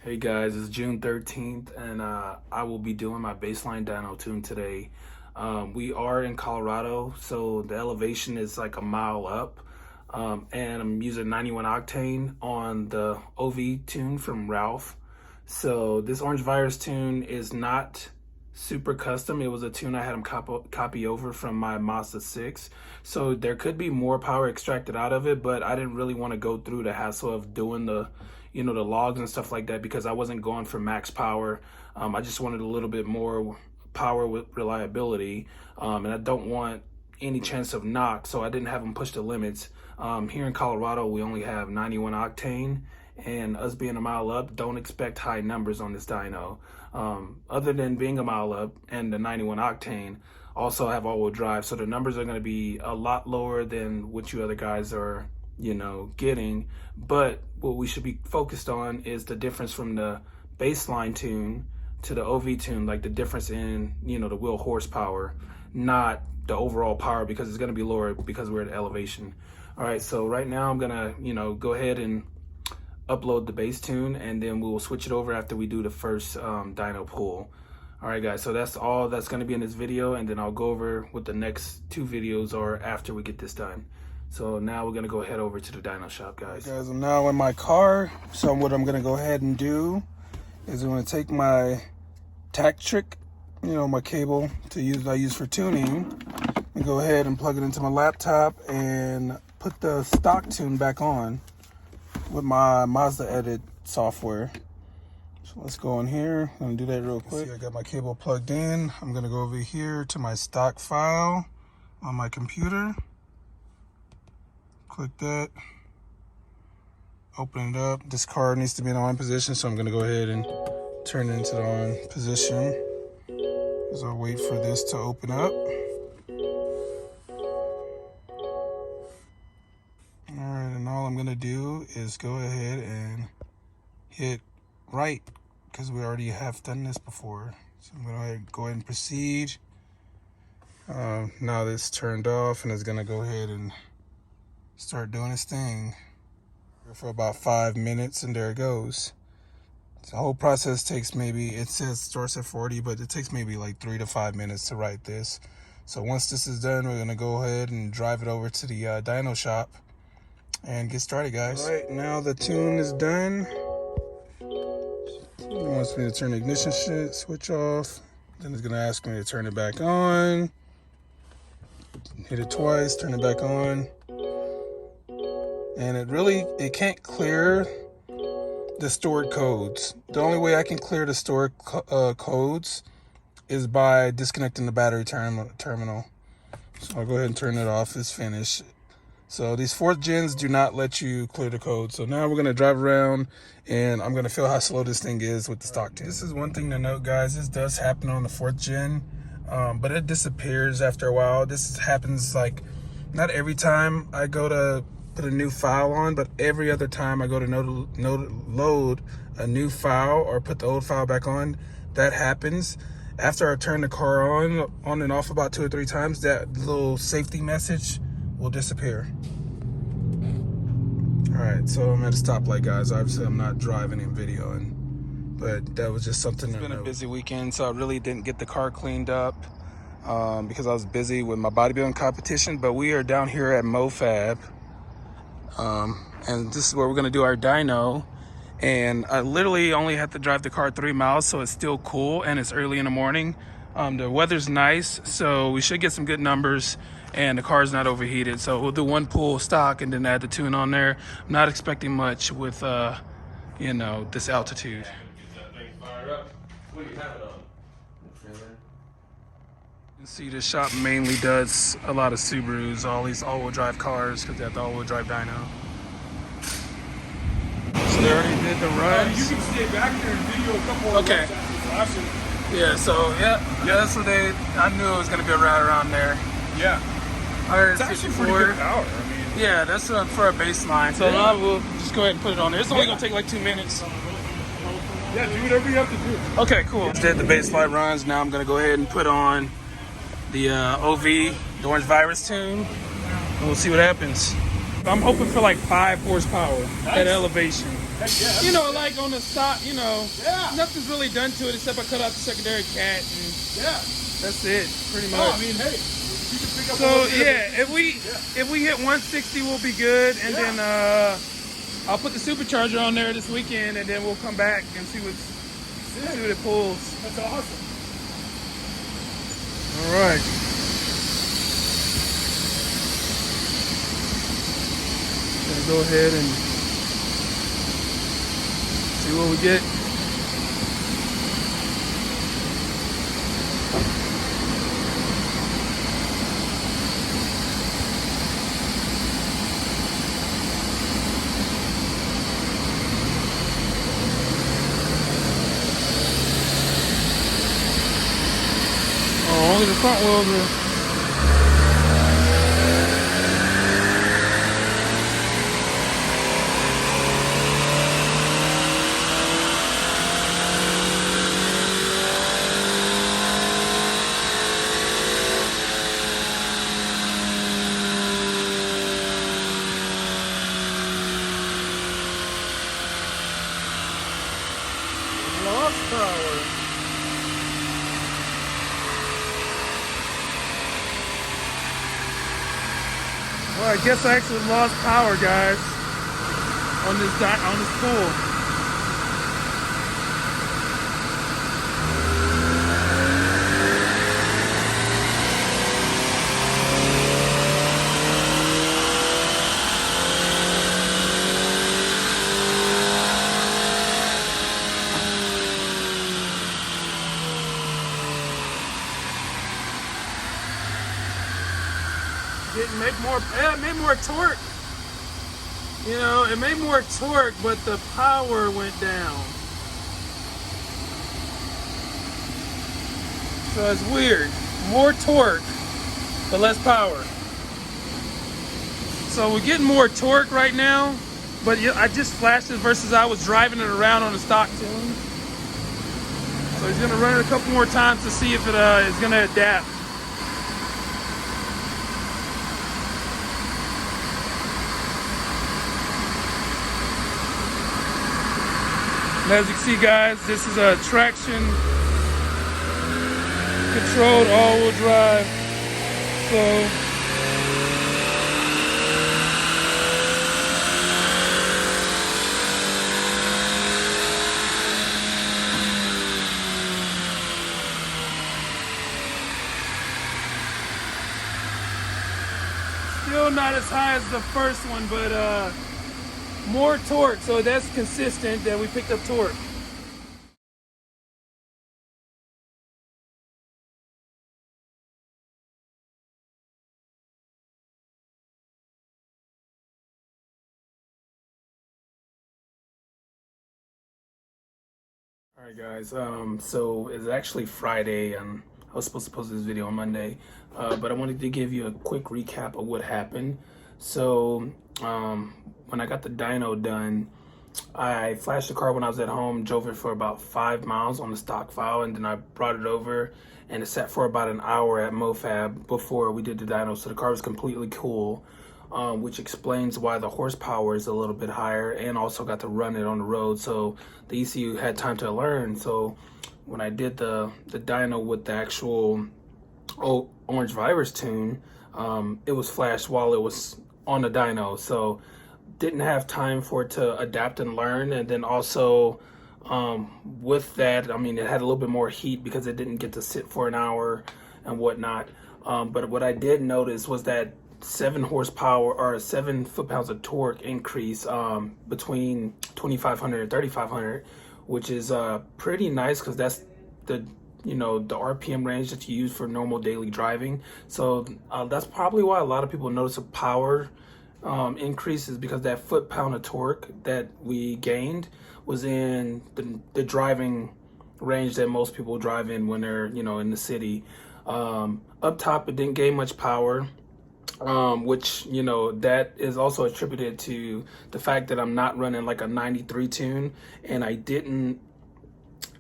Hey guys, it's June 13th and I will be doing my baseline dyno tune today. We are in Colorado, so the elevation is like a mile up, and I'm using 91 octane on the OV tune from Ralph. So this Orange Virus tune is not super custom. It was a tune I had him copy over from my Mazda 6. So there could be more power extracted out of it, but I didn't really want to go through the hassle of doing the logs and stuff like that because I wasn't going for max power. I just wanted a little bit more power with reliability, and I don't want any chance of knock, so I didn't have them push the limits. Here in Colorado, we only have 91 octane, and us being a mile up, don't expect high numbers on this dyno. Other than being a mile up and the 91 octane, also have all-wheel drive, so the numbers are going to be a lot lower than what you other guys are getting. But what we should be focused on is the difference from the baseline tune to the OV tune, like the difference in the wheel horsepower, not the overall power, because it's going to be lower because we're at elevation. All right, so right now I'm gonna go ahead and upload the bass tune, and then we will switch it over after we do the first dyno pull. All right guys, so that's all that's going to be in this video, and then I'll go over what the next two videos are after we get this done. So now we're gonna go head over to the dyno shop, guys. Guys, I'm now in my car. So what I'm gonna go ahead and do is I'm gonna take my tack trick, my cable I use for tuning, and go ahead and plug it into my laptop and put the stock tune back on with my Mazda Edit software. So let's go in here. I'm gonna do that real quick. See, I got my cable plugged in. I'm gonna go over here to my stock file on my computer. Click that, open it up. This car needs to be in on position, so I'm gonna go ahead and turn it into the on position as I wait for this to open up. All right, and all I'm gonna do is go ahead and hit right, because we already have done this before. So I'm gonna go ahead and proceed. Now this turned off, and it's gonna go ahead and start doing its thing for about 5 minutes, and there it goes. The whole process takes it says starts at 40, but it takes maybe like 3 to 5 minutes to write this. So once this is done, we're gonna go ahead and drive it over to the dyno shop and get started, guys. All right, now the tune is done. It wants me to turn the ignition switch off. Then it's gonna ask me to turn it back on. Hit it twice, turn it back on. And it can't clear the stored codes. The only way I can clear the stored codes is by disconnecting the battery terminal. So I'll go ahead and turn it off. It's finished. So these 4th gens do not let you clear the code. So now we're gonna drive around, and I'm gonna feel how slow this thing is with the stock tune. This is one thing to note, guys. This does happen on the 4th gen, but it disappears after a while. This happens like not every time I go to put a new file on, but every other time I go to load a new file or put the old file back on, that happens. After I turn the car on and off about 2 or 3 times, that little safety message will disappear. All right, so I'm at a stoplight, guys. Obviously, I'm not driving and videoing, but that was just something. It's been a busy weekend, so I really didn't get the car cleaned up because I was busy with my bodybuilding competition. But we are down here at MoFab. And this is where we're going to do our dyno, and I literally only have to drive the car 3 miles, so it's still cool, and it's early in the morning. The weather's nice, so we should get some good numbers, and the car's not overheated. So we'll do 1 pull stock and then add the tune on there. I'm not expecting much with this altitude. You see, this shop mainly does a lot of Subarus, all these all-wheel drive cars, because they have the all-wheel drive dyno. So they already did the runs. You can stay back there and video a couple of okay. Yeah, so that's what I knew it was going to be right around there. Yeah. 154. It's actually pretty good power. Yeah, that's for a baseline. So now we'll just go ahead and put it on there. It's only going to take like 2 minutes. Yeah, do whatever you have to do. Okay, cool. Just did the baseline runs. Now I'm going to go ahead and put on the OV, the Orange Virus tune, and we'll see what happens. I'm hoping for like 5 horsepower at elevation. yeah. You know, like on the stock, you know, Yeah. nothing's really done to it except I cut out the secondary cat, and Yeah. that's it, pretty much. Oh, I mean, hey, you can pick up. So yeah, if we hit 160, we'll be good, and then I'll put the supercharger on there this weekend, and then we'll come back and see what it pulls. That's awesome. All right. Gonna go ahead and see what we get. Oh, only the front wheels are. Lost power. Well, I guess I actually lost power, guys, on this pool. Didn't make more. Yeah, it made more torque. You know, it made more torque, but the power went down. So it's weird. More torque, but less power. So we're getting more torque right now, but I just flashed it versus I was driving it around on the stock tune. So he's gonna run it a couple more times to see if it is gonna adapt. And as you can see, guys, this is a traction controlled all-wheel drive. So still not as high as the first one, but more torque, so that's consistent that we picked up torque. All right, guys. So it's actually Friday, and I was supposed to post this video on Monday, but I wanted to give you a quick recap of what happened. So when I got the dyno done, I flashed the car when I was at home, drove it for about 5 miles on the stock file, and then I brought it over, and it sat for about an hour at MoFab before we did the dyno. So the car was completely cool, which explains why the horsepower is a little bit higher, and also got to run it on the road. So the ECU had time to learn. So when I did the dyno with the actual orange virus tune, it was flashed while it was on the dyno. So didn't have time for it to adapt and learn. And then also with that, I mean, it had a little bit more heat because it didn't get to sit for an hour and whatnot. But what I did notice was that 7 horsepower or 7 foot-pounds of torque increase between 2,500 and 3,500, which is pretty nice because that's the the RPM range that you use for normal daily driving. So that's probably why a lot of people notice a power increases, because that foot-pound of torque that we gained was in the driving range that most people drive in when they're in the city. Up top, it didn't gain much power. Which that is also attributed to the fact that I'm not running like a 93 tune, and I didn't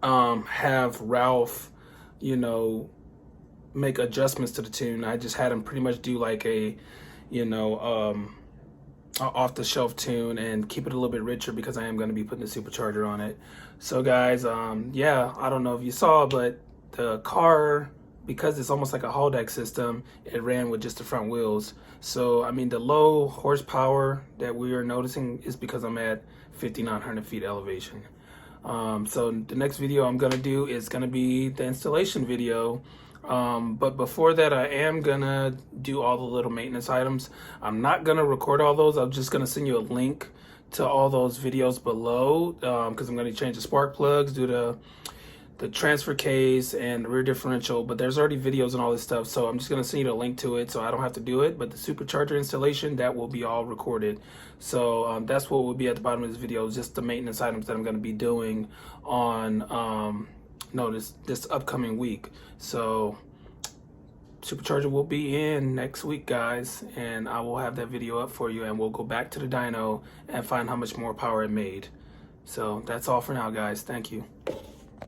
have Ralph make adjustments to the tune. I just had him pretty much do like a off the shelf tune and keep it a little bit richer because I am going to be putting a supercharger on it. So guys, yeah, I don't know if you saw, but the car, because it's almost like a haul deck system, it ran with just the front wheels. So I mean, the low horsepower that we are noticing is because I'm at 5,900 feet elevation. So the next video I'm gonna do is gonna be the installation video. But before that, I am gonna do all the little maintenance items. I'm not gonna record all those. I'm just gonna send you a link to all those videos below, because I'm gonna change the spark plugs, do the transfer case and the rear differential, but there's already videos and all this stuff, so I'm just going to send you a link to it so I don't have to do it. But the supercharger installation, that will be all recorded. So that's what will be at the bottom of this video, just the maintenance items that I'm going to be doing on this upcoming week. So supercharger will be in next week, guys, and I will have that video up for you, and we'll go back to the dyno and find how much more power it made. So that's all for now, guys. Thank you.